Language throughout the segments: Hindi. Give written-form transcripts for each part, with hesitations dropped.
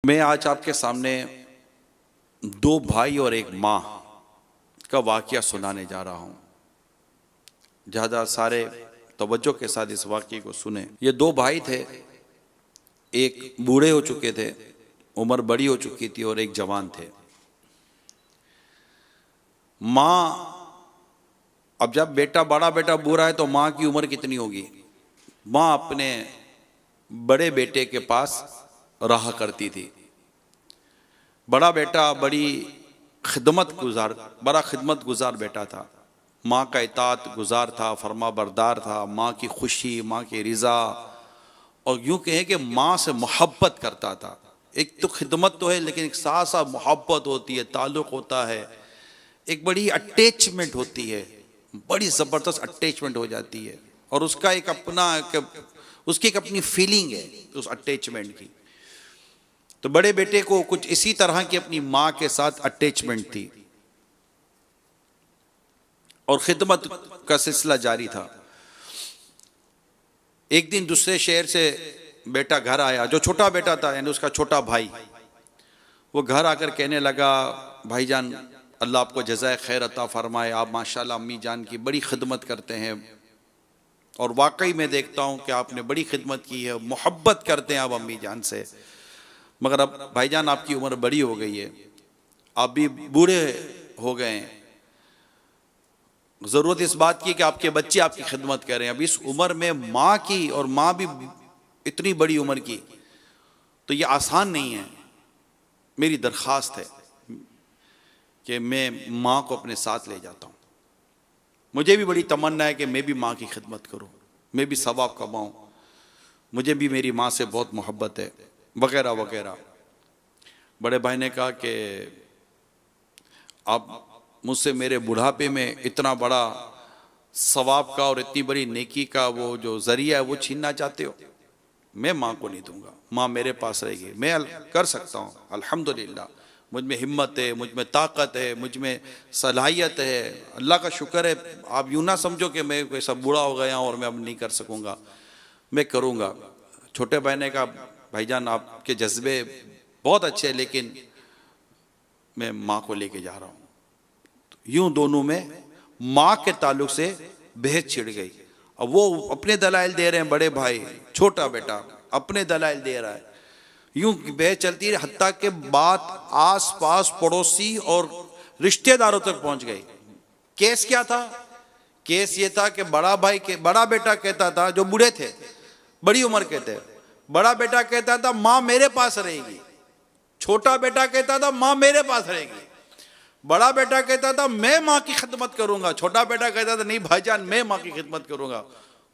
मैं आज आपके सामने दो भाई और एक माँ का वाक़या सुनाने जा रहा हूँ। ज़्यादा सारे तवज्जो के साथ इस वाक़ये को सुने। ये दो भाई थे, एक बूढ़े हो चुके थे, उम्र बड़ी हो चुकी थी, और एक जवान थे। माँ, अब जब बड़ा बेटा बूढ़ा है तो माँ की उम्र कितनी होगी? माँ अपने बड़े बेटे के पास रहा करती थी। बड़ा बेटा बड़ा खिदमत गुजार बेटा था। माँ का इताअत गुजार था, फरमा बरदार था, माँ की खुशी, माँ की रिज़ा, और यूँ कहें कि माँ से मोहब्बत करता था। एक तो खिदमत तो है, लेकिन एक साथ साथ मोहब्बत होती है, ताल्लुक़ होता है, एक बड़ी अटैचमेंट होती है, बड़ी ज़बरदस्त अटैचमेंट हो जाती है, और उसका उसकी एक अपनी फीलिंग है उस अटैचमेंट की। तो बड़े बेटे को कुछ इसी तरह की अपनी माँ के साथ अटैचमेंट थी, और खिदमत का सिलसिला जारी था। एक दिन दूसरे शहर से बेटा घर आया, जो छोटा बेटा था, यानी उसका छोटा भाई। वो घर आकर कहने लगा, भाईजान अल्लाह आपको जज़ाए खैर अता फरमाए, आप माशाल्लाह अम्मी जान की बड़ी खिदमत करते हैं, और वाकई मैं देखता हूँ कि आपने बड़ी खिदमत की है, मोहब्बत करते हैं आप अम्मी जान से। मगर अब भाईजान आपकी उम्र बड़ी हो गई है, आप भी बूढ़े हो गए हैं, ज़रूरत इस बात की कि आपके बच्चे आपकी खिदमत करें। अब इस उम्र में माँ की, और माँ भी इतनी बड़ी उम्र की, तो ये आसान नहीं है। मेरी दरख्वास्त है कि मैं माँ को अपने साथ ले जाता हूँ। मुझे भी बड़ी तमन्ना है कि मैं भी माँ की खिदमत करूँ, मैं भी सवाब कमाऊँ, मुझे भी मेरी माँ से बहुत मोहब्बत है, वगैरह वगैरह। बड़े भाई ने कहा कि आप मुझसे मेरे बुढ़ापे में इतना बड़ा सवाब का और इतनी बड़ी नेकी का वो जो ज़रिया है वो छीनना चाहते हो? मैं माँ को नहीं दूंगा, माँ मेरे पास रहेगी, मैं कर सकता हूँ। अल्हम्दुलिल्लाह, मुझ में हिम्मत है, मुझ में ताकत है, मुझ में सलाहियत है, अल्लाह का शुक्र है। आप यूँ ना समझो कि मैं कोई सब बूढ़ा हो गया और मैं अब नहीं कर सकूँगा, मैं करूँगा। छोटे भाई ने कहा, भाईजान आपके जज्बे बहुत अच्छे हैं, लेकिन मैं माँ को लेके जा रहा हूँ। यूं दोनों में माँ के ताल्लुक से बहस छिड़ गई। अब वो अपने दलाइल दे रहे हैं, बड़े भाई, छोटा बेटा अपने दलाइल दे रहा है, यूं बहस चलती है, हत्ता के बात आस पास पड़ोसी और रिश्तेदारों तक पहुंच गई। केस क्या था? केस ये था कि बड़ा बेटा कहता था, जो बूढ़े थे, बड़ी उम्र के थे, बड़ा बेटा कहता था माँ मेरे पास रहेगी, छोटा बेटा कहता था माँ मेरे पास रहेगी। बड़ा बेटा कहता था मैं माँ की खिदमत करूंगा, छोटा बेटा कहता था नहीं भाईजान मैं माँ की खिदमत करूंगा।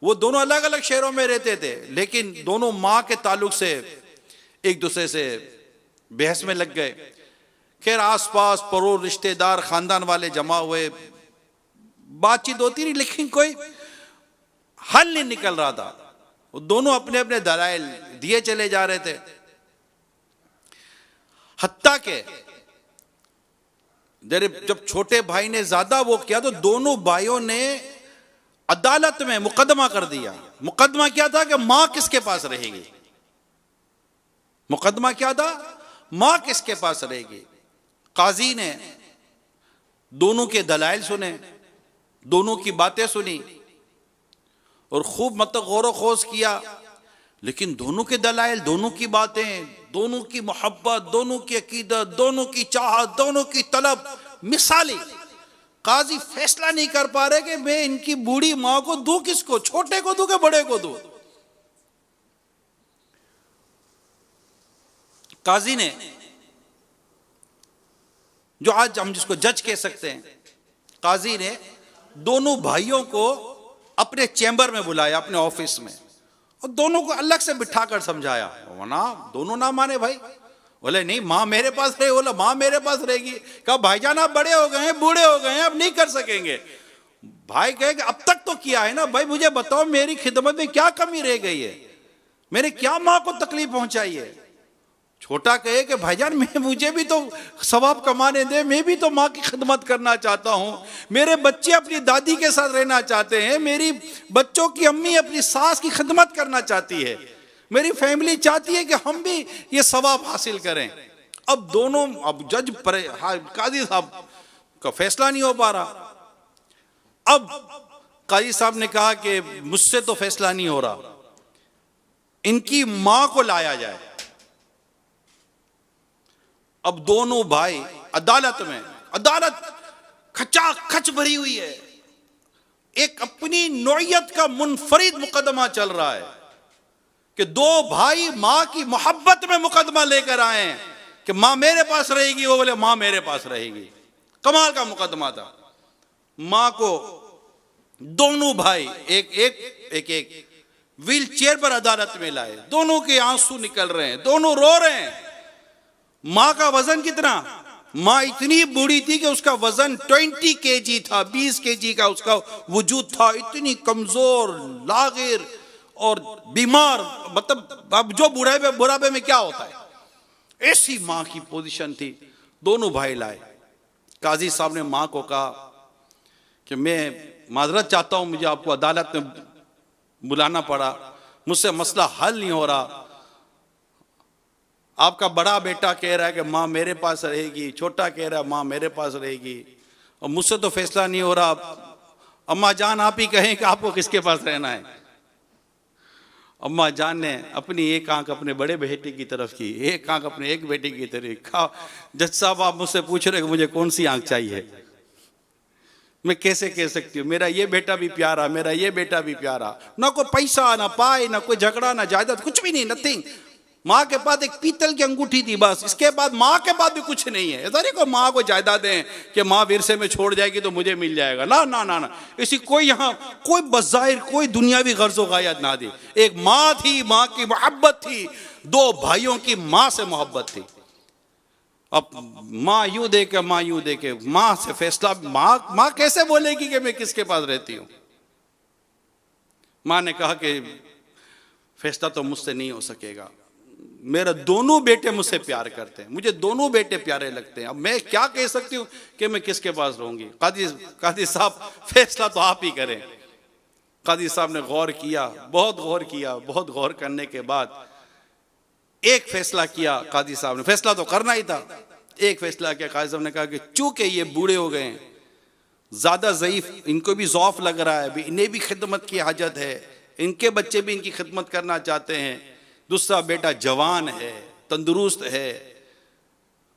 वो दोनों अलग अलग शहरों में रहते थे, लेकिन दोनों माँ के ताल्लुक से एक दूसरे से बहस में लग गए। खैर आसपास पड़ोस, रिश्तेदार, खानदान वाले जमा हुए, बातचीत होती रही, लेकिन कोई हल नहीं निकल रहा था। वो दोनों अपने अपने दलाइल दिए चले जा रहे थे। हत्ता के जब छोटे भाई ने ज्यादा वो किया तो दोनों भाइयों ने अदालत में मुकदमा कर दिया। मुकदमा क्या था कि मां किसके पास रहेगी? मुकदमा क्या था? मां किसके पास रहेगी। काजी ने दोनों के दलाइल सुने, दोनों की बातें सुनी, और खूब गौर खोज किया, लेकिन दोनों के दलाइल, दोनों की बातें, दोनों की मोहब्बत, दोनों की अकीदत, दोनों की चाहत, दोनों की तलब मिसाली। काजी फैसला नहीं कर पा रहे कि मैं इनकी बूढ़ी माँ को दूं किसको, छोटे को दूं कि बड़े को दूं। काजी ने, जो आज हम जिसको जज कह सकते हैं, काजी ने दोनों भाइयों को अपने चैम्बर में बुलाया, अपने ऑफिस में, और दोनों को अलग से बिठाकर समझाया। वरना दोनों ना माने भाई, बोले नहीं माँ मेरे पास रहे, बोला माँ मेरे पास रहेगी। कहा भाईजान आप बड़े हो गए हैं, बूढ़े हो गए हैं, अब नहीं कर सकेंगे। भाई कहे कि अब तक तो किया है ना भाई, मुझे बताओ मेरी खिदमत में क्या कमी रह गई है, मैंने क्या माँ को तकलीफ पहुंचाई है। छोटा कहे कि भाईजान मुझे भी तो सवाब कमाने दे, मैं भी तो माँ की खिदमत करना चाहता हूँ, मेरे बच्चे अपनी दादी के साथ रहना चाहते हैं, मेरी बच्चों की अम्मी अपनी सास की खिदमत करना चाहती है। मेरी फैमिली चाहती है कि हम भी ये सवाब हासिल करें। अब दोनों, अब जज पर काजी साहब का फैसला नहीं हो पा रहा। अब काजी साहब ने कहा कि मुझसे तो फैसला नहीं हो रहा, इनकी मां को लाया जाए। अब दोनों भाई अदालत में, अदालत खचाखच भरी हुई है, एक अपनी नौइयत का मुनफरिद मुकदमा चल रहा है कि दो भाई मां की मोहब्बत में मुकदमा लेकर आए हैं कि मां मेरे पास रहेगी, वो बोले मां मेरे पास रहेगी। कमाल का मुकदमा था। मां को दोनों भाई एक व्हील चेयर पर अदालत में लाए, दोनों के आंसू निकल रहे हैं, दोनों रो रहे हैं। मां का वजन कितना? मां इतनी बूढ़ी थी कि उसका वजन 20 kg था, 20 kg का उसका वजूद था, इतनी कमजोर, लागिर और बीमार। मतलब अब जो बुढ़ापे में क्या होता है, ऐसी मां की पोजीशन थी। दोनों भाई लाए। काजी साहब ने मां को कहा कि मैं माजरत चाहता हूं, मुझे आपको अदालत में बुलाना पड़ा, मुझसे मसला हल नहीं हो रहा। आपका बड़ा बेटा कह रहा है कि मां मेरे पास रहेगी, छोटा कह रहा है मां मेरे पास रहेगी, और मुझसे तो फैसला नहीं हो रहा। अम्मा जान आप ही कहें कि आपको किसके पास रहना है। अम्मा जान ने अपनी एक आंख अपने बड़े बेटे की तरफ की, एक आंख अपने एक बेटे की तरफ। कहा जज साहब आप मुझसे पूछ रहे कि मुझे कौन सी आंख चाहिए, मैं कैसे कह सकती हूँ? मेरा ये बेटा भी प्यारा, मेरा ये बेटा भी प्यारा, ना कोई पैसा ना पाए, ना कोई झगड़ा, ना जायदाद, कुछ भी नहीं, नथिंग। माँ के पास एक पीतल की अंगूठी थी बस, इसके बाद माँ के पास भी कुछ नहीं है। ऐसा नहीं को माँ को जायदादें कि माँ विरसे में छोड़ जाएगी तो मुझे मिल जाएगा, ना ना ना ना, इसी कोई यहाँ कोई बज़ाहिर कोई दुनियावी गर्ज़ो गायत ना दी। एक माँ थी, माँ की मोहब्बत थी, दो भाइयों की माँ से मोहब्बत थी। अब माँ यूं देखे, माँ यूं देखे, माँ से फैसला, माँ कैसे बोलेगी कि मैं किसके पास रहती हूँ? माँ ने कहा कि फैसला तो मुझसे नहीं हो सकेगा, मेरा दोनों बेटे मुझसे प्यार करते हैं, मुझे दोनों बेटे प्यारे लगते हैं, अब मैं क्या कह सकती हूँ कि मैं किसके पास रहूंगी? काजी साहब फैसला तो आप ही करें। काजी साहब ने गौर किया, बहुत गौर किया, बहुत गौर करने के बाद एक फैसला किया। काजी साहब ने, फैसला तो करना ही था, एक फैसला किया। काजी साहब ने कहा कि चूंकि ये बूढ़े हो गए हैं, ज्यादा ज़ईफ, इनको भी ज़ौफ लग रहा है, इन्हें भी खिदमत की हाजत है, इनके बच्चे भी इनकी खिदमत करना चाहते हैं, दूसरा बेटा जवान है, तंदुरुस्त है,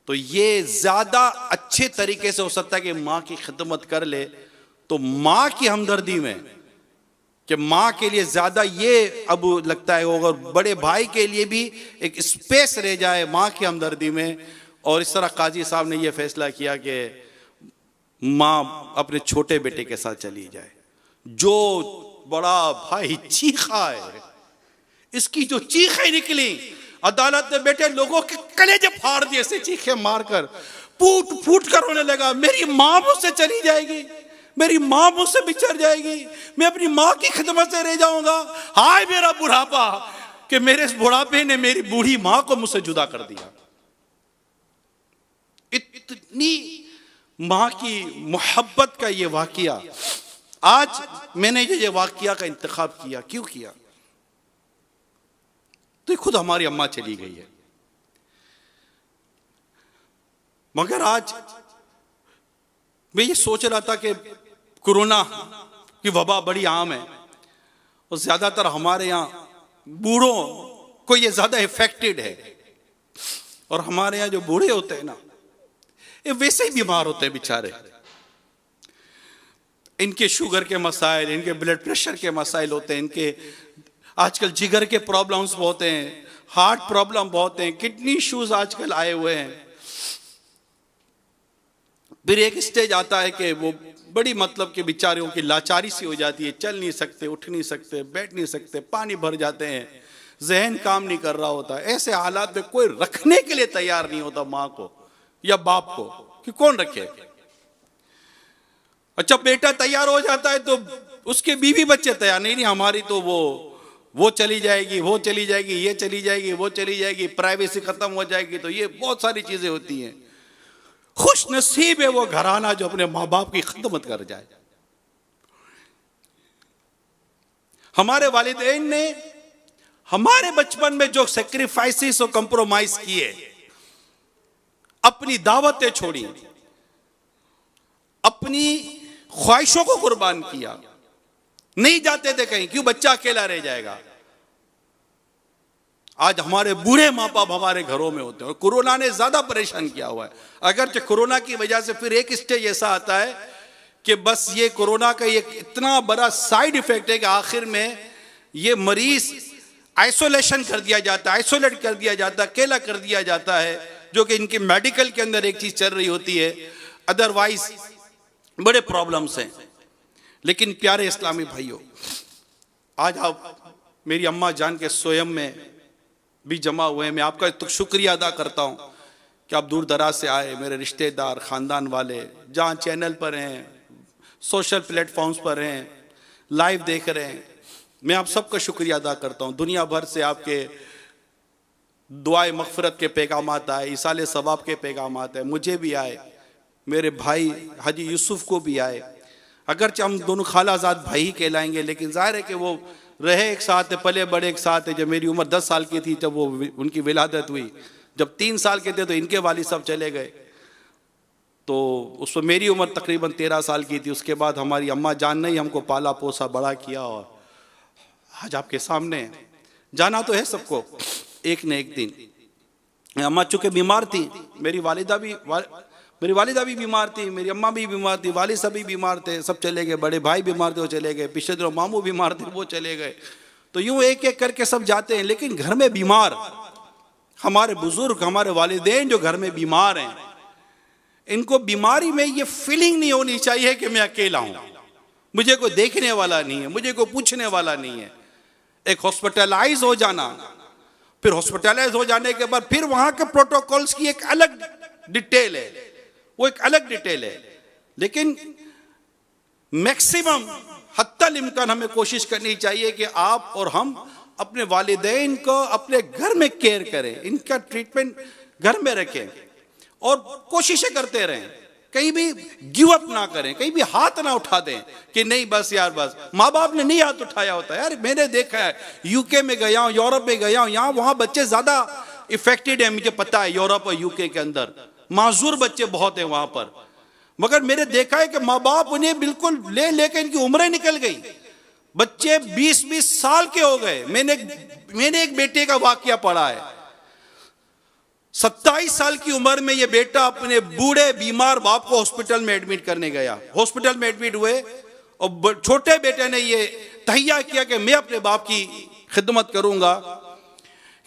तो ये ज्यादा अच्छे तरीके से हो सकता है कि माँ की खिदमत कर ले। तो माँ की हमदर्दी में कि माँ के लिए ज्यादा ये अब लगता है, अगर बड़े भाई के लिए भी एक स्पेस रह जाए माँ की हमदर्दी में। और इस तरह काजी साहब ने यह फैसला किया कि माँ अपने छोटे बेटे के साथ चली जाए। जो बड़ा भाई चीखा है, इसकी जो चीखें निकली, अदालत में बैठे लोगों के कलेजे फाड़ दिए, ऐसे चीखें मारकर, फूट फूट कर रोने लगा, मेरी माँ मुझसे चली जाएगी, मेरी माँ मुझसे बिछड़ जाएगी, मैं अपनी माँ की खिदमत से रह जाऊंगा। हाय मेरा बुढ़ापा कि मेरे इस बुढ़ापे ने मेरी बूढ़ी माँ को मुझसे जुदा कर दिया। इतनी माँ की मोहब्बत का ये वाकया, आज मैंने ये वाकया का इंतखाब किया, क्यों किया? तो खुद हमारी अम्मा चली गई है, मगर आज मैं ये सोच रहा था कि कोरोना की वबा बड़ी आम है और ज्यादातर हमारे यहाँ बूढ़ों को ये ज्यादा इफेक्टेड है। और हमारे यहाँ जो बूढ़े होते हैं ना, ये वैसे ही बीमार होते हैं बेचारे, इनके शुगर के मसाइल, इनके ब्लड प्रेशर के मसाइल होते हैं, इनके आजकल जिगर के प्रॉब्लम्स बहुत हैं, हार्ट प्रॉब्लम बहुत हैं, किडनी इश्यूज आजकल आए हुए हैं। फिर एक स्टेज आता है कि वो बड़ी मतलब कि बेचारियों की लाचारी सी हो जाती है, चल नहीं सकते, उठ नहीं सकते, बैठ नहीं सकते, पानी भर जाते हैं, जहन काम नहीं कर रहा होता। ऐसे हालात में कोई रखने के लिए तैयार नहीं होता माँ को या बाप को, कि कौन रखे। अच्छा बेटा तैयार हो जाता है तो उसके बीवी बच्चे तैयार नहीं, हमारी तो वो चली जाएगी, वो चली जाएगी, ये चली जाएगी, वो चली जाएगी, प्राइवेसी खत्म हो जाएगी, तो ये बहुत सारी चीजें होती हैं। खुश नसीब है वो घराना जो अपने माँ बाप की खिदमत कर जाए। हमारे वालिदैन ने हमारे बचपन में जो सेक्रीफाइसेस और कंप्रोमाइज किए, अपनी दावतें छोड़ी, अपनी ख्वाहिशों को कुर्बान किया, नहीं जाते थे कहीं, क्यों? बच्चा अकेला रह जाएगा। आज हमारे बूढ़े माँ बाप हमारे घरों में होते हैं, और कोरोना ने ज्यादा परेशान किया हुआ है। अगर कोरोना की वजह से फिर एक स्टेज ऐसा आता है कि बस ये कोरोना का एक इतना बड़ा साइड इफेक्ट है कि आखिर में ये मरीज आइसोलेशन कर दिया जाता है, आइसोलेट कर दिया जाता है, अकेला कर दिया जाता है, जो कि इनके मेडिकल के अंदर एक चीज चल रही होती है, अदरवाइज बड़े प्रॉब्लम्स हैं। लेकिन प्यारे इस्लामी भाइयों, आज आप मेरी अम्मा जान के स्वयं में भी जमा हुए हैं। मैं आपका तो शुक्रिया अदा करता हूं कि आप दूर दराज से आए, मेरे रिश्तेदार, खानदान वाले, जहां चैनल पर हैं, सोशल प्लेटफॉर्म्स पर हैं, लाइव देख रहे हैं, मैं आप सबका शुक्रिया अदा करता हूं। दुनिया भर से आपके दुआए मगफरत के पैगाम आए, इसाले सवाब के पैगाम आए, मुझे भी आए, मेरे भाई हाजी यूसुफ को भी आए। अगरचे हम दोनों खालाजाद भाई ही कहलाएंगे, लेकिन जाहिर है कि वो रहे एक साथ, पले बड़े एक साथ है। जब मेरी उम्र 10 साल की थी जब वो उनकी विलादत हुई, जब 3 साल के थे तो इनके वालिद साहब चले गए, तो उस पर मेरी उम्र तकरीबन 13 साल की थी। उसके बाद हमारी अम्मा जान ने ही हमको पाला पोसा बड़ा किया, और आज आपके सामने जाना तो है सबको एक न एक दिन। अम्मा चूंकि बीमार थी, मेरी वालिदा भी बीमार थी, मेरी अम्मा भी बीमार थी, वालिद साहब भी बीमार थे, सब चले गए, बड़े भाई बीमार थे वो चले गए, पिछले दिनों मामू बीमार थे वो चले गए। तो यूं एक एक करके सब जाते हैं, लेकिन घर में बीमार हमारे बुजुर्ग, हमारे वालिदैन जो घर में बीमार हैं, इनको बीमारी में ये फीलिंग नहीं होनी चाहिए कि मैं अकेला हूं, मुझे कोई देखने वाला नहीं है, मुझे कोई पूछने वाला नहीं है। एक हॉस्पिटलाइज हो जाना, फिर हॉस्पिटलाइज हो जाने के बाद फिर वहां के प्रोटोकॉल्स की एक अलग डिटेल है, वो एक अलग डिटेल है। लेकिन मैक्सिमम हत्तल इम्कान हमें कोशिश करनी चाहिए कि आप और हम अपने वालिदैन को अपने घर में केयर करें, इनका ट्रीटमेंट घर में रखें और कोशिशें करते रहें, कहीं भी गिव अप ना करें, कहीं भी हाथ ना उठा दें कि नहीं बस यार बस। माँ बाप ने नहीं हाथ उठाया होता है, यार मैंने देखा है, यूके में गया हूँ, यूरोप में गया हूँ, यहाँ वहाँ बच्चे ज्यादा इफेक्टेड है, मुझे पता है, यूरोप और यूके के अंदर माजूर बच्चे बहुत हैं वहां पर, मगर मेरे देखा है कि माँ बाप उन्हें बिल्कुल ले लेकर इनकी उम्रें निकल गई, बच्चे 20-20 साल के हो गए। मैंने एक बेटे का वाकया पढ़ा है, 27 साल की उम्र में ये बेटा अपने बूढ़े बीमार बाप को हॉस्पिटल में एडमिट करने गया, हॉस्पिटल में एडमिट हुए और छोटे बेटे ने ये तहैया किया कि मैं अपने बाप की खिदमत करूंगा।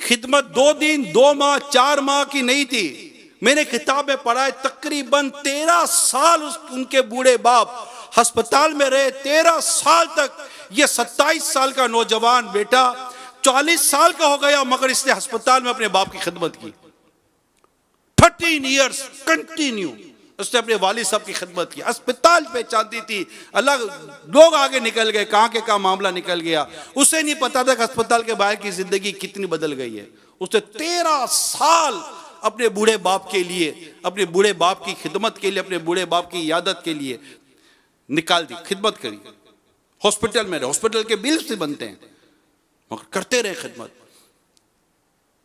खिदमत 2 दिन 2 माह 4 माह की नहीं थी, मैंने किताब में पढ़ा है तकरीबन 13 साल उनके बूढ़े बाप अस्पताल में रहे। 13 साल तक ये 27 साल का नौजवान बेटा 40 साल का हो गया, मगर इसने अस्पताल में अपने बाप की खिदमत की। 13 ईयर्स कंटिन्यू उसने अपने वालिद साहब की खिदमत की। अस्पताल पे चाहती थी, अलग लोग आगे निकल गए, कहां के कहां मामला निकल गया, उसे नहीं पता था कि अस्पताल के बाहर की जिंदगी कितनी बदल गई है। उसने 13 साल अपने बूढ़े बाप के लिए, अपने बूढ़े बाप की खिदमत के लिए, अपने बूढ़े बाप की यादत के लिए निकाल दी, खिदमत करी। हॉस्पिटल में रहे, हॉस्पिटल के बिल से बनते हैं, मगर करते रहे खिदमत।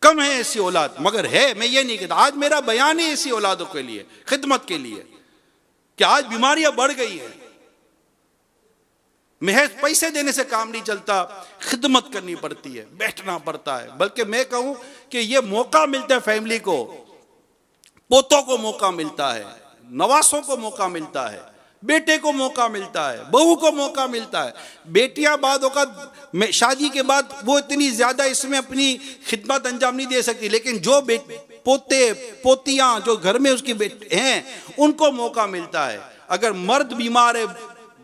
कम है ऐसी औलाद, मगर है, मैं ये नहीं कहता। आज मेरा बयान है ऐसी औलादों के लिए, खिदमत के लिए, कि आज बीमारियां बढ़ गई है, महज पैसे देने से काम नहीं चलता, खिदमत करनी पड़ती है, बैठना पड़ता है। बल्कि मैं कहूं कि यह मौका मिलता है फैमिली को, पोतों को मौका मिलता है, नवासों को मौका मिलता है, बेटे को मौका मिलता है, बहू को मौका मिलता है। बेटियां बाद औक़ात शादी के बाद वो इतनी ज्यादा इसमें अपनी खिदमत अंजाम नहीं दे सकती, लेकिन जो पोते पोतियां जो घर में उसकी हैं उनको मौका मिलता है। अगर मर्द बीमार है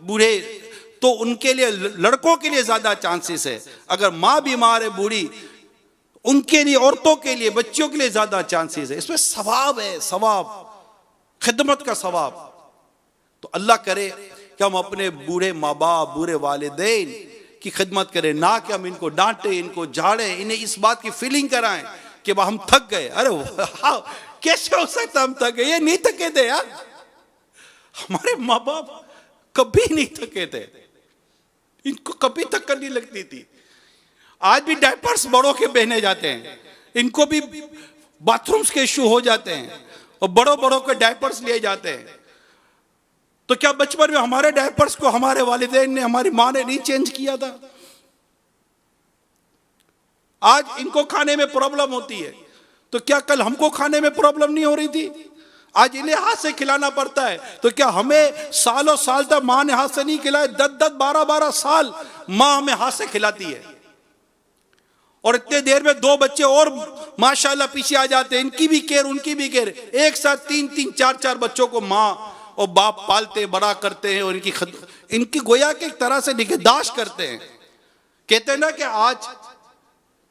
बूढ़े तो उनके लिए, लड़कों के लिए ज्यादा चांसेस है। अगर माँ बीमार है बूढ़ी, उनके लिए, औरतों के लिए, बच्चियों के लिए ज्यादा चांसेस है। इसमें सवाब है, सवाब, खिदमत का सवाब। तो अल्लाह करे कि हम अपने बूढ़े माँ बाप, बूढ़े वालिदैन की खिदमत करें, ना कि हम इनको डांटे, इनको झाड़े, इन्हें इस बात की फीलिंग कराएं कि हम थक गए। अरे कैसे हो सकता हम थक गए? ये नहीं थके थे यार, हमारे माँ बाप कभी नहीं थके थे, इनको कभी थकन नहीं लगती थी। आज भी डायपर्स बड़ों के पहने जाते हैं, इनको भी बाथरूम्स के इश्यू हो जाते हैं और बड़ों बड़ों के डायपर्स लिए जाते हैं। तो क्या बचपन में हमारे डायपर्स को हमारे वालिदैन ने, हमारी माँ ने नहीं चेंज किया था? आज इनको खाने में प्रॉब्लम होती है, तो क्या कल हमको खाने में प्रॉब्लम नहीं हो रही थी? आज इन्हें हाथ से खिलाना पड़ता है, तो क्या हमें सालों साल तक माँ ने हाथ से नहीं खिलाए? 10-10, 12-12 साल माँ हमें हाथ से खिलाती है, और इतने देर में 2 बच्चे और माशाल्लाह पीछे आ जाते हैं, इनकी भी केयर उनकी भी केयर। एक साथ 3-3, 4-4 बच्चों को माँ और बाप पालते बड़ा करते हैं, और इनकी गोया के एक तरह से निगहदाश्त करते हैं। कहते हैं ना कि आज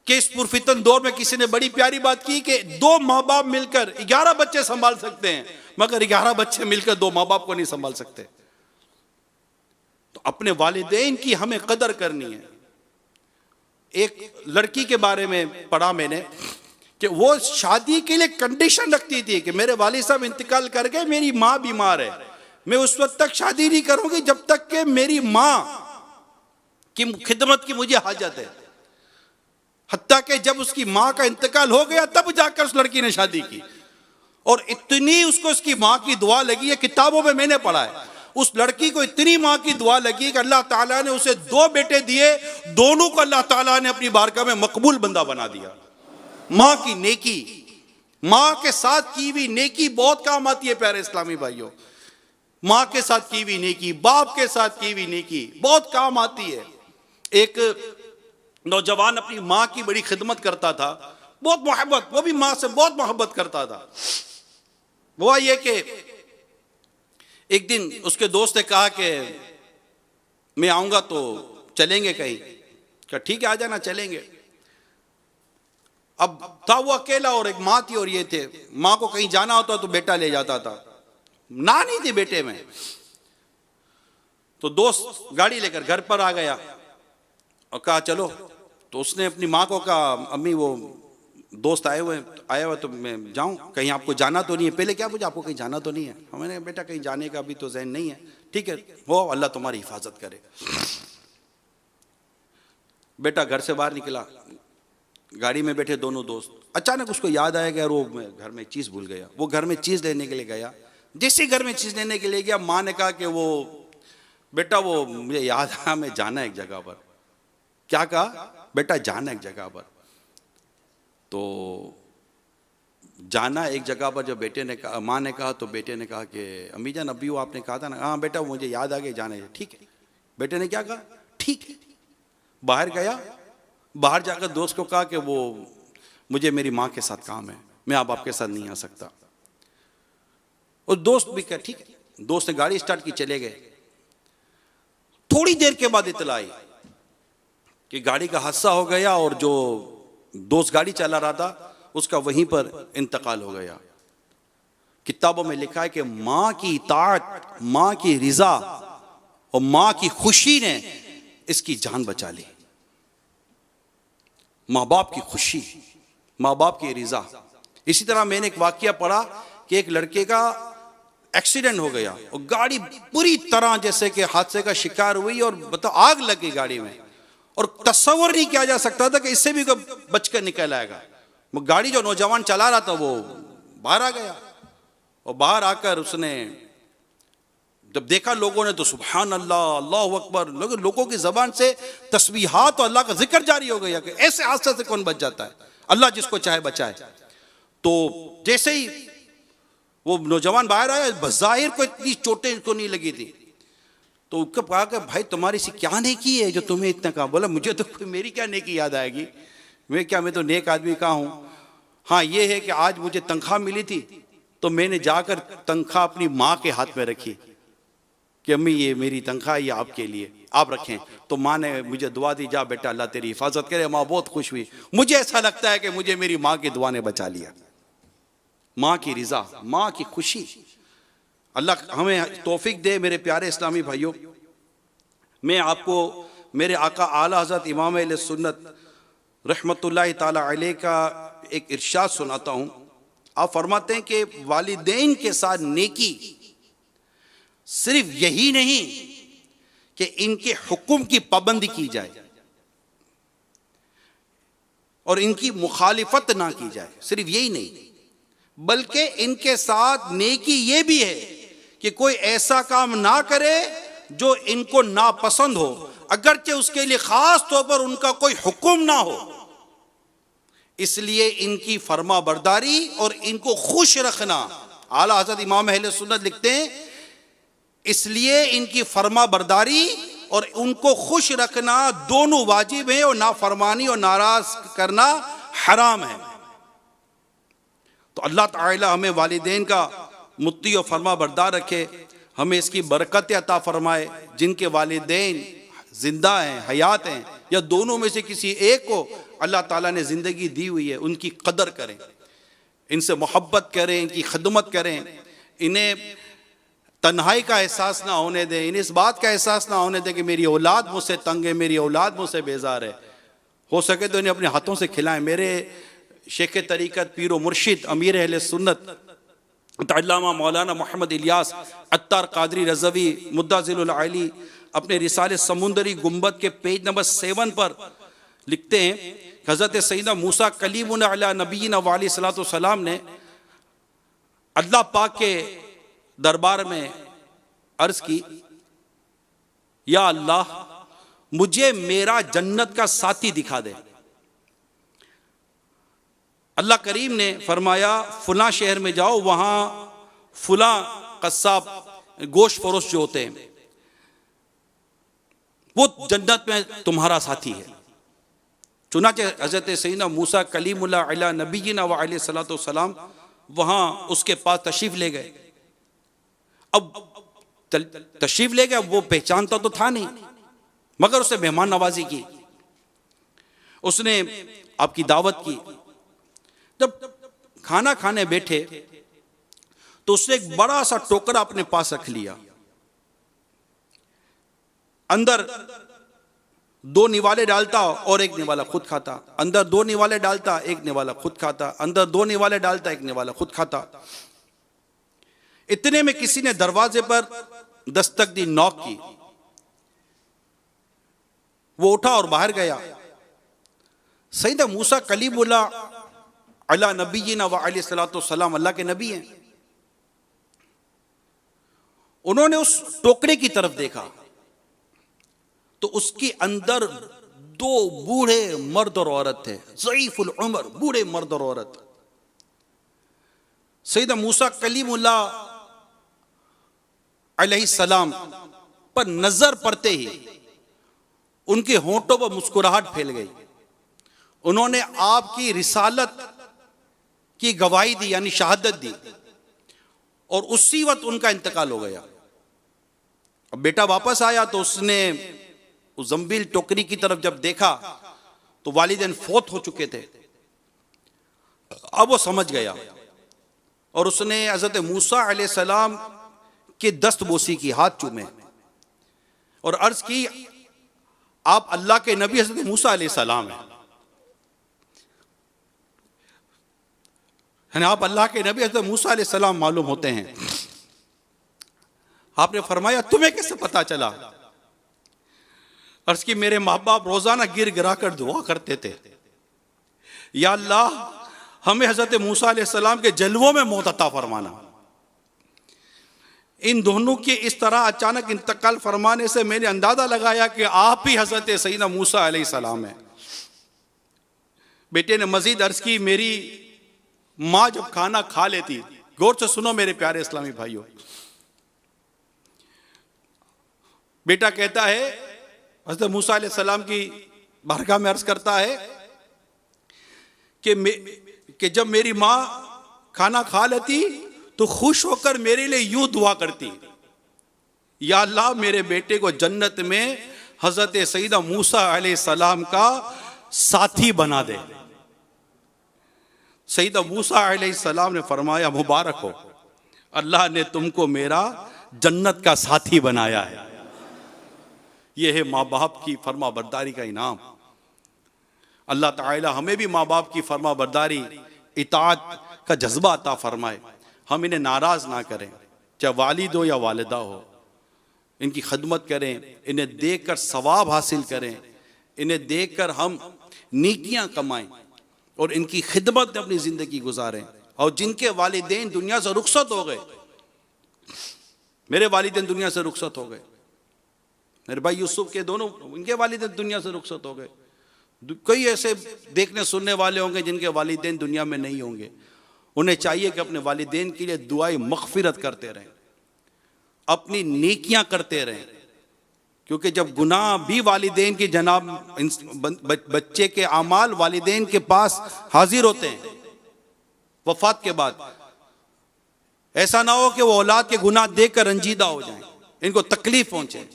के इस पुरफितन दौर में किसी ने बड़ी प्यारी बात की कि 2 माँ बाप मिलकर 11 बच्चे संभाल सकते हैं, मगर 11 बच्चे मिलकर 2 माँ बाप को नहीं संभाल सकते। तो अपने वालिदैन की हमें कदर करनी है। एक लड़की के बारे में पढ़ा मैंने कि वो शादी के लिए कंडीशन रखती थी कि मेरे वालिद साहब इंतकाल कर गए, मेरी माँ बीमार है, मैं उस वक्त तक शादी नहीं करूंगी जब तक कि मेरी माँ की खिदमत की मुझे हाजत है। हत्ता कि जब उसकी माँ का इंतकाल हो गया तब जाकर उस लड़की ने शादी की, और इतनी उसको उसकी माँ की दुआ लगी है, किताबों में मैंने पढ़ा है, उस लड़की को इतनी माँ की दुआ लगी कि अल्लाह ताला ने उसे 2 बेटे दिए, दोनों को अल्लाह ताला ने अपनी बारगाह में मकबूल बंदा बना दिया। माँ की नेकी, माँ के साथ की हुई नेकी बहुत काम आती है प्यारे इस्लामी भाइयों। माँ के साथ की हुई नेकी, बाप के साथ की हुई नेकी बहुत काम आती है। एक नौजवान अपनी माँ की बड़ी खिदमत करता था, बहुत मोहब्बत, वो भी माँ से बहुत मोहब्बत करता था। हुआ ये कि एक दिन उसके दोस्त ने कहा कि मैं आऊंगा तो चलेंगे कहीं। कहा ठीक है आ जाना, चलेंगे। अब था वो अकेला और एक माँ थी और ये थे। माँ को कहीं जाना होता तो बेटा ले जाता था, ना नहीं थी बेटे में। तो दोस्त गाड़ी लेकर घर पर आ गया और कहा चलो। तो उसने अपनी माँ को कहा अम्मी वो दोस्त आया हुआ तो मैं जाऊं, कहीं आपको जाना तो नहीं है? पहले क्या पूछा, आपको कहीं जाना तो नहीं है? मैंने बेटा कहीं जाने का अभी तो ज़हन नहीं है। ठीक है हो, अल्लाह तुम्हारी हिफाजत करे। बेटा घर से बाहर निकला, गाड़ी में बैठे दोनों दोस्त। अचानक उसको याद आया कि यार वो मैं घर में चीज़ भूल गया। वो घर में चीज़ लेने के लिए गया। जैसे घर में चीज़ लेने के लिए गया, माँ ने कहा कि वो बेटा वो मुझे याद आया, मैं जाना है एक जगह पर। क्या कहा? बेटा जाना एक जगह पर। तो जाना एक जगह पर जब बेटे ने कहा, माँ ने कहा, तो बेटे ने कहा कि अम्मी जान अभी वो आपने कहा था ना? हाँ बेटा मुझे याद आ गया, जाना है। ठीक है। बेटे ने क्या कहा? ठीक है। बाहर गया, बाहर जाकर दोस्त को कहा कि वो मुझे मेरी माँ के साथ काम है, मैं अब आपके साथ नहीं आ सकता। और दोस्त भी कहा ठीक है। दोस्त ने गाड़ी स्टार्ट की, चले गए। थोड़ी देर के बाद इतला आई कि गाड़ी का हादसा हो गया और जो दोस्त गाड़ी चला रहा था उसका वहीं पर इंतकाल हो गया। किताबों में लिखा है कि माँ की इताअत, माँ की रिजा और माँ की खुशी ने इसकी जान बचा ली। माँ बाप की खुशी, माँ बाप की रिजा। इसी तरह मैंने एक वाकया पढ़ा कि एक लड़के का एक्सीडेंट हो गया और गाड़ी पूरी तरह जैसे कि हादसे का शिकार हुई और बताओ आग लग गई गाड़ी में, और तस्वर नहीं किया जा सकता था कि इससे भी बचकर निकल आएगा। वो गाड़ी जो नौजवान चला रहा था वो बाहर आ गया, और बाहर आकर उसने जब देखा लोगों ने तो सुभान अल्लाह, अल्लाह अकबर, लोगों की जबान से तस्बीहात और अल्लाह का जिक्र जारी हो गया कि ऐसे हादसे से कौन बच जाता है? अल्लाह जिसको चाहे बचाए। तो जैसे ही वो नौजवान बाहर आया, बज़ाहिर को इतनी चोटें को नहीं लगी थी, तो उसको कहा कि भाई तुम्हारी सी क्या नेकी है जो तुम्हें इतना कहा? बोला मुझे तो कोई मेरी क्या नेकी याद आएगी, मैं तो नेक आदमी का हूँ। हाँ ये है कि आज मुझे तनख्वाह मिली थी तो मैंने जाकर तनख्वाह अपनी माँ के हाथ में रखी कि अम्मी ये मेरी तनख्वाह ये आपके लिए, आप रखें। तो माँ ने मुझे दुआ दी, जा बेटा अल्लाह तेरी हिफाजत करे। माँ बहुत खुश हुई। मुझे ऐसा लगता है कि मुझे मेरी माँ की दुआ ने बचा लिया। माँ की रिजा, माँ की खुशी। अल्लाह हमें तौफीक दे। मेरे प्यारे इस्लामी भाइयों, मैं आपको मेरे आका आला हज़रत इमाम अहले सुन्नत रहमतुल्लाहि ताला अलैह का एक इरशाद सुनाता हूँ। आप फरमाते हैं कि वालिदैन के साथ नेकी सिर्फ यही नहीं कि इनके हुक्म की पाबंदी की जाए, और इनकी मुखालिफत ना की जाए। सिर्फ यही नहीं, बल्कि इनके साथ नेकी ये भी है कि कोई ऐसा काम ना करे जो इनको नापसंद हो, अगरचे उसके लिए खास तौर पर उनका कोई हुक्म ना हो। इसलिए इनकी फर्मा बरदारी और इनको खुश रखना, आला हज़रत इमाम अहले सुन्नत लिखते हैं, इसलिए इनकी फर्मा बरदारी और उनको खुश रखना दोनों वाजिब है, और नाफरमानी और नाराज करना हराम है। तो अल्लाह ताला हमें वालिदैन का मुत्ती और फर्मा बरदार रखे, हमें इसकी बरकत अता फरमाए। जिनके वालिदैन जिंदा हैं, हयात हैं, या दोनों में से किसी एक को अल्लाह ताला ने ज़िंदगी दी हुई है, उनकी कदर करें, इनसे मोहब्बत करें, इनकी खिदमत करें, इन्हें तन्हाई का एहसास ना होने दें, इन्हें इस बात का एहसास ना होने दें कि मेरी औलाद मुझसे तंग है, मेरी औलाद मुझसे बेजार है। हो सके तो इन्हें अपने हाथों से खिलाएं। मेरे शेख तरीक़त पीर व मुर्शिद अमीर अहले सुन्नत अल्लामा मौलाना मोहम्मद इलियास अत्तार कादरी रज़वी मुद्दाज़िलुल आली अपने रिसाले समुंदरी गुंबद के पेज नंबर 7 पर लिखते हैं, हज़रत सैयदना मूसा कलीमुना अला नबीना व अलैहि सलातो सलाम ने अल्लाह पाक के दरबार में अर्ज़ की, या अल्लाह मुझे मेरा जन्नत का साथी दिखा दे। अल्लाह करीम ने फरमाया, फुला शहर में जाओ, वहां फुला कस्साब गोश्त फरोश जो होते हैं वो जन्नत में तुम्हारा साथी है। चुनाचे हज़रत सैयदना मूसा कलीमुल्लाह अला नबीना व अलैहि सलातो सलाम वहां उसके पास तशरीफ ले गए। अब तशरीफ ले गए, वो पहचानता तो था नहीं, मगर उसने मेहमान नवाजी की, उसने आपकी दावत की। जब खाना खाने बैठे तो उसने एक बड़ा सा टोकरा अपने पास रख लिया, अंदर 2 निवाले डालता और एक निवाला खुद खाता, अंदर 2 निवाले डालता, एक निवाला खुद खाता, अंदर 2 निवाले डालता, एक निवाला खुद खाता। इतने में किसी ने दरवाजे पर दस्तक दी, नॉक की। वो उठा और बाहर गया। सैयदना मूसा कलीमुल्लाह अला नबीना व अलैहि सलातो सलाम अल्लाह के नबी हैं। उन्होंने उस टोकरे की तरफ देखा तो उसके अंदर 2 बूढ़े मर्द और औरत थे, ज़ईफुल उम्र, बूढ़े मर्द और औरत। सैयदना मूसा कलीमुल्लाह अलैहि सलाम पर नजर पड़ते ही उनके होंठों पर मुस्कुराहट फैल गई। उन्होंने आपकी रिसालत की गवाही दी, यानी शहादत दी, और उसी वक्त उनका इंतकाल हो गया। अब बेटा वापस आया तो उसने उस जंबील टोकरी की तरफ जब देखा तो वालिदैन फौत हो चुके थे। अब वो समझ गया और उसने हज़रत मूसा अलैहिस्सलाम के दस्त बोसी की, हाथ चूमे और अर्ज की, आप अल्लाह के नबी हज़रत मूसा अलैहिस्सलाम हैं, आप अल्लाह के नबी हज़रत मूसा अलैहिस्सलाम मालूम होते हैं। आपने फरमाया, तुम्हें कैसे पता चला? अर्ज की, मेरे माँ बाप रोजाना गिर गिरा कर दुआ करते थे, या अल्लाह हमें हज़रत मूसा अलैहिस्सलाम के जलवों में मौत अता फरमाना। इन दोनों के इस तरह अचानक इंतकाल फरमाने से मैंने अंदाजा लगाया कि आप ही हज़रत सैयदना मूसा अलैहिस्सलाम हैं। बेटे ने मजीद अर्ज की, मेरी माँ जब खाना खा लेती, गौर से सुनो मेरे प्यारे इस्लामी भाइयों, बेटा कहता है हज़रत मूसा अलैहिस्सलाम की बारगाह में अर्ज करता है कि जब मेरी माँ खाना खा लेती तो खुश होकर मेरे लिए यूं दुआ करती, या अल्लाह मेरे बेटे को जन्नत में हज़रत सैयदना मूसा अलैहिस्सलाम का साथी बना दे। सैयदना मूसा अलैहिस्सलाम ने फरमाया, मुबारक हो, अल्लाह ने तुमको मेरा जन्नत का साथी बनाया है। यह है माँ बाप की फर्मा बरदारी का इनाम। अल्लाह ताला हमें भी माँ बाप की फर्मा बरदारी, इताअत का जज्बा अता फरमाए। हम इन्हें नाराज ना करें, चाहे वालिद हो या वालिदा हो, इनकी खदमत करें, इन्हें देखकर सवाब हासिल करें, इन्हें देखकर हम नीकियां कमाएं। और इनकी खिदमत में अपनी ज़िंदगी गुजारें। और जिनके वालिदैन दुनिया से रुखसत हो गए, मेरे वालिदैन दुनिया से रुखसत हो गए, मेरे भाई यूसुफ के दोनों, इनके वालिदैन दुनिया से रुखसत हो गए। कई ऐसे देखने सुनने वाले होंगे जिनके वालिदैन दुनिया में नहीं होंगे। उन्हें चाहिए कि अपने वालिदैन के लिए दुआए मग़फ़िरत करते रहें, अपनी नेकियां करते रहें, क्योंकि जब गुनाह भी वालिदैन की जनाब बच्चे के आमाल वालिदैन के पास हाजिर होते हैं वफात के बाद, ऐसा ना हो कि वो औलाद के गुनाह देखकर रंजीदा हो जाएं, इनको तकलीफ पहुंचे।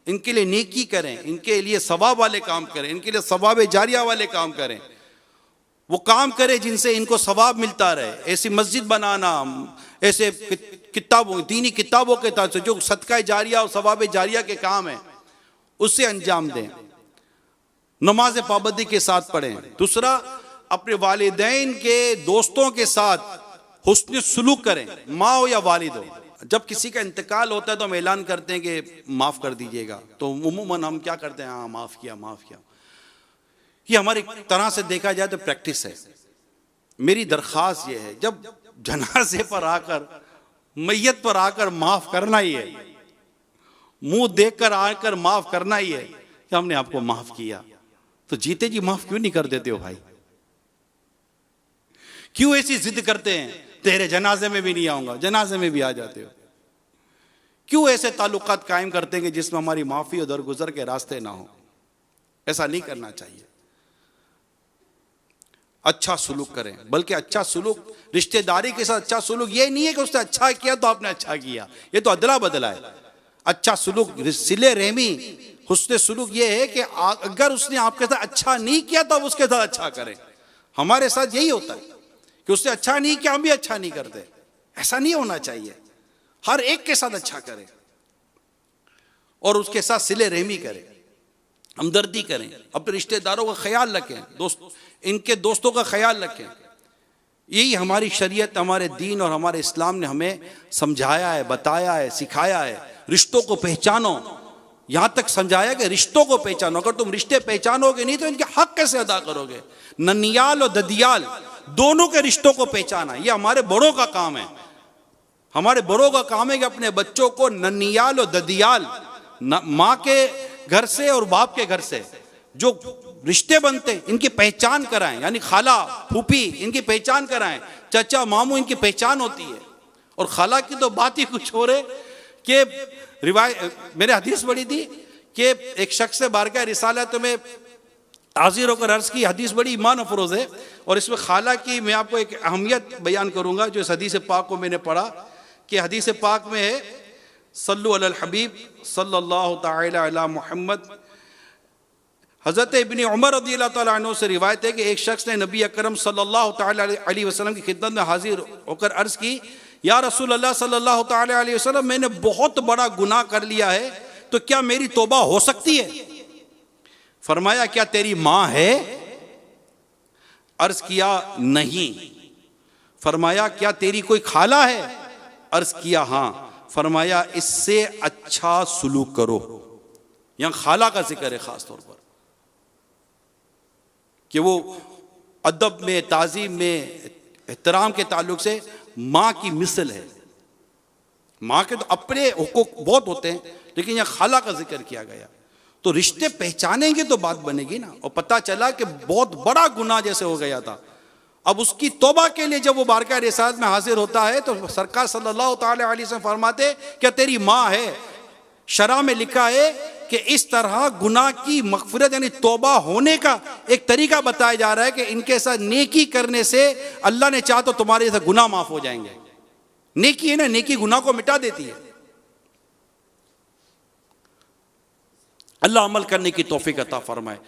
इनके लिए नेकी करें, इनके लिए सवाब वाले काम करें, इनके लिए सवाब जारिया वाले काम करें। वो काम करें जिनसे इनको सवाब मिलता रहे। ऐसी मस्जिद बनाना, ऐसे किताबों, दीनी किताबों के तहत जो सदका जारिया और सवाब जारिया के काम है उससे अंजाम दें। नमाज पाबंदी के साथ पढ़ें। दूसरा, अपने वालिदैन के दोस्तों के साथ हुस्न सुलूक करें, माँ हो या वालिद हो। जब किसी का इंतकाल होता है तो हम ऐलान करते हैं कि माफ़ कर दीजिएगा, तो उमूमन हम क्या करते हैं, हाँ माफ़ किया माफ़ किया। ये हमारी तरह से देखा जाए तो प्रैक्टिस है। मेरी दरख्वास्त ये है, जब जनाजे पर आकर, मैयत पर आकर माफ़ करना ही है, मुंह देखकर आकर माफ़ करना ही है कि हमने आपको माफ़ किया, तो जीते जी माफ़ क्यों नहीं कर देते हो भाई? क्यों ऐसी जिद करते हैं, तेरे जनाजे में भी नहीं आऊंगा, जनाजे में भी आ जाते हो? क्यों ऐसे ताल्लुकात कायम करते हैं कि जिसमें हमारी माफ़ी और दरगुजर के रास्ते ना हो? ऐसा नहीं करना चाहिए। अच्छा सुलूक करें, बल्कि अच्छा सुलूक रिश्तेदारी के साथ अच्छा सुलूक ये नहीं है कि उसने अच्छा किया तो आपने अच्छा किया, ये तो अदला बदला है। अच्छा सुलूक, सिले रहमी, हुस्न सुलूक ये है कि अगर उसने आपके साथ अच्छा नहीं किया तो आप उसके साथ अच्छा करें। हमारे साथ यही होता है कि उसने अच्छा नहीं किया, हम भी अच्छा नहीं करते। ऐसा नहीं होना चाहिए। हर एक के साथ अच्छा करें और उसके साथ सिले रहमी करें, हमदर्दी करें, अपने रिश्तेदारों का ख्याल रखें, इनके दोस्तों का ख्याल रखें। यही हमारी शरीयत, हमारे दीन और हमारे इस्लाम ने हमें समझाया है, बताया है, सिखाया है। रिश्तों को पहचानो, यहां तक समझाया कि रिश्तों को पहचानो। अगर तुम रिश्ते पहचानोगे नहीं तो इनके हक कैसे अदा करोगे? ननियाल और ददियाल दोनों के रिश्तों को पहचाना ये हमारे बड़ों का काम है। हमारे बड़ों का काम है कि अपने बच्चों को ननियाल और ददियाल, माँ के घर से और बाप के घर से जो रिश्ते बनते हैं इनकी पहचान कराएं, यानी खाला फूफी इनकी पहचान कराएं, चाचा मामू इनकी पहचान होती है। और खाला की तो बात ही कुछ हो रहे कि मेरे हदीस पढ़ी थी कि एक शख्स से बारगाह रिसालत में हाजिर होकर अर्ज की, हदीस बड़ी ईमान अफरोज है और इसमें खाला की मैं आपको एक अहमियत बयान करूंगा जो इस हदीस पाक को मैंने पढ़ा कि हदीस पाक में है, सल्लु अलल हबीब सल्लल्लाहु तआला अला मुहम्मद। हज़रत इब्न उमर रज़ियल्लाहु तआला अन्हु से रिवायत है कि एक शख्स ने नबी अकरम सल्लल्लाहु तआला अलैहि वसल्लम की खिदमत में हाजिर होकर अर्ज़ की, या रसूल अल्लाह सल्लल्लाहु तआला अलैहि वसल्लम, मैंने बहुत बड़ा गुनाह कर लिया है, तो क्या मेरी तौबा हो सकती है? फरमाया, क्या तेरी माँ है? अर्ज़ किया, नहीं। फरमाया, क्या तेरी कोई खाला है? अर्ज़ किया, हाँ। फरमाया, इससे अच्छा सुलूक करो। यहां खाला का जिक्र है खास तौर पर कि वो अदब में, ताज़ीम में, एहतराम के ताल्लुक से माँ की मिसल है। माँ के तो अपने हुकूक बहुत होते हैं, लेकिन यहाँ खाला का जिक्र किया गया। तो रिश्ते पहचानेंगे तो बात बनेगी ना। और पता चला कि बहुत बड़ा गुनाह जैसे हो गया था, अब उसकी तौबा के लिए जब वो बारगाह रिसालत में हाजिर होता है तो सरकार सल्लल्लाहु तआला अलैहि वसल्लम फरमाते, क्या तेरी माँ है? शरा में लिखा है कि इस तरह गुनाह की मग़फ़िरत यानी तौबा होने का एक तरीका बताया जा रहा है कि इनके साथ नेकी करने से अल्लाह ने चाहा तो तुम्हारे साथ गुनाह माफ हो जाएंगे। नेकी है ना, नेकी गुनाह को मिटा देती है। अल्लाह अमल करने की तौफीक अता फरमाए।